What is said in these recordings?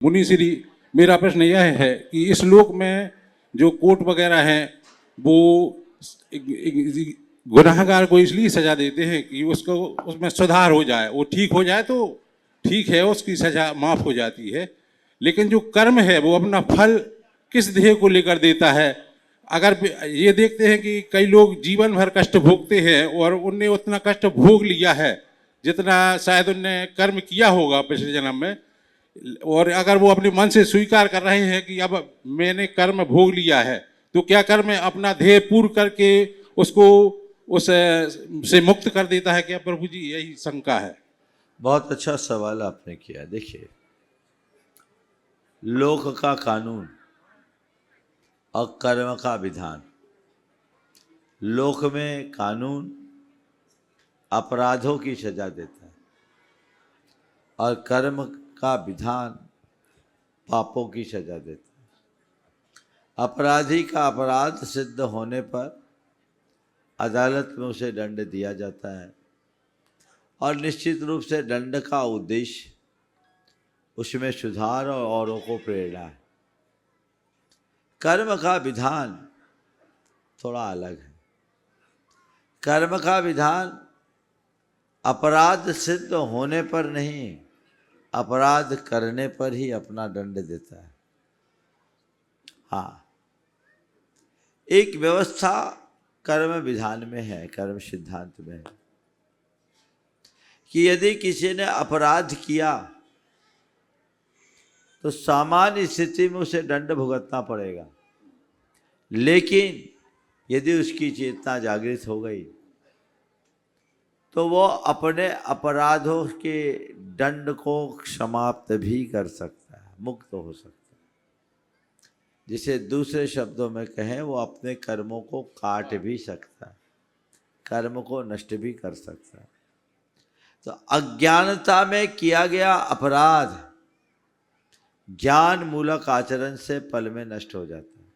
मुनि श्री, मेरा प्रश्न यह है कि इस श्लोक में जो कोर्ट वगैरह हैं वो गुनाहगार को इसलिए सजा देते हैं कि उसको उसमें सुधार हो जाए, वो ठीक हो जाए तो ठीक है, उसकी सजा माफ हो जाती है। लेकिन जो कर्म है वो अपना फल किस ध्येय को लेकर देता है। अगर ये देखते हैं कि कई लोग जीवन भर कष्ट भोगते हैं और उनने उतना कष्ट भोग लिया है जितना शायद उनने कर्म किया होगा पिछले जन्म में, और अगर वो अपने मन से स्वीकार कर रहे हैं कि अब मैंने कर्म भोग लिया है, तो क्या कर्म अपना ध्येय पूर्ण करके उसको उस से मुक्त कर देता है क्या प्रभु जी? यही शंका है। बहुत अच्छा सवाल आपने किया। देखिए, लोक का कानून और कर्म का विधान। लोक में कानून अपराधों की सजा देता है और कर्म का विधान पापों की सजा देता है। अपराधी का अपराध सिद्ध होने पर अदालत में उसे दंड दिया जाता है और निश्चित रूप से दंड का उद्देश्य उसमें सुधार और औरों को प्रेरणा है। कर्म का विधान थोड़ा अलग है। कर्म का विधान अपराध सिद्ध होने पर नहीं, अपराध करने पर ही अपना दंड देता है। हाँ, एक व्यवस्था कर्म विधान में है, कर्म सिद्धांत में है कि यदि किसी ने अपराध किया तो सामान्य स्थिति में उसे दंड भुगतना पड़ेगा, लेकिन यदि उसकी चेतना जागृत हो गई तो वो अपने अपराधों के दंड को समाप्त भी कर सकता है, मुक्त हो सकता है। जिसे दूसरे शब्दों में कहें, वो अपने कर्मों को काट भी सकता है, कर्म को नष्ट भी कर सकता है। तो अज्ञानता में किया गया अपराध ज्ञान मूलक आचरण से पल में नष्ट हो जाता है।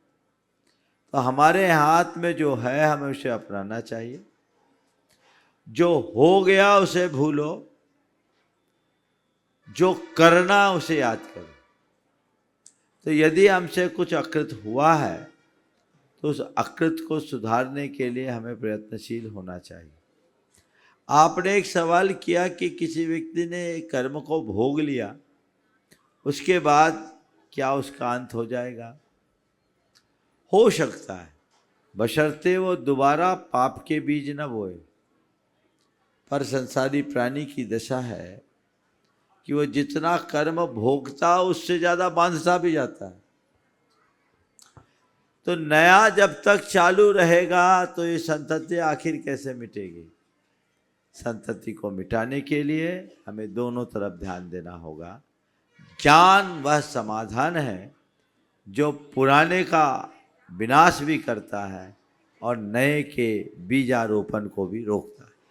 तो हमारे हाथ में जो है हमें उसे अपनाना चाहिए। जो हो गया उसे भूलो, जो करना उसे याद करो। तो यदि हमसे कुछ अकृत हुआ है तो उस अकृत को सुधारने के लिए हमें प्रयत्नशील होना चाहिए। आपने एक सवाल किया कि किसी व्यक्ति ने कर्म को भोग लिया, उसके बाद क्या उसका अंत हो जाएगा? हो सकता है, बशर्ते वो दोबारा पाप के बीज न बोए। पर संसारी प्राणी की दशा है कि वो जितना कर्म भोगता उससे ज्यादा बांधता भी जाता है। तो नया जब तक चालू रहेगा तो ये संतति आखिर कैसे मिटेगी? संतति को मिटाने के लिए हमें दोनों तरफ ध्यान देना होगा। ज्ञान वह समाधान है जो पुराने का विनाश भी करता है और नए के बीजारोपण को भी रोकता है।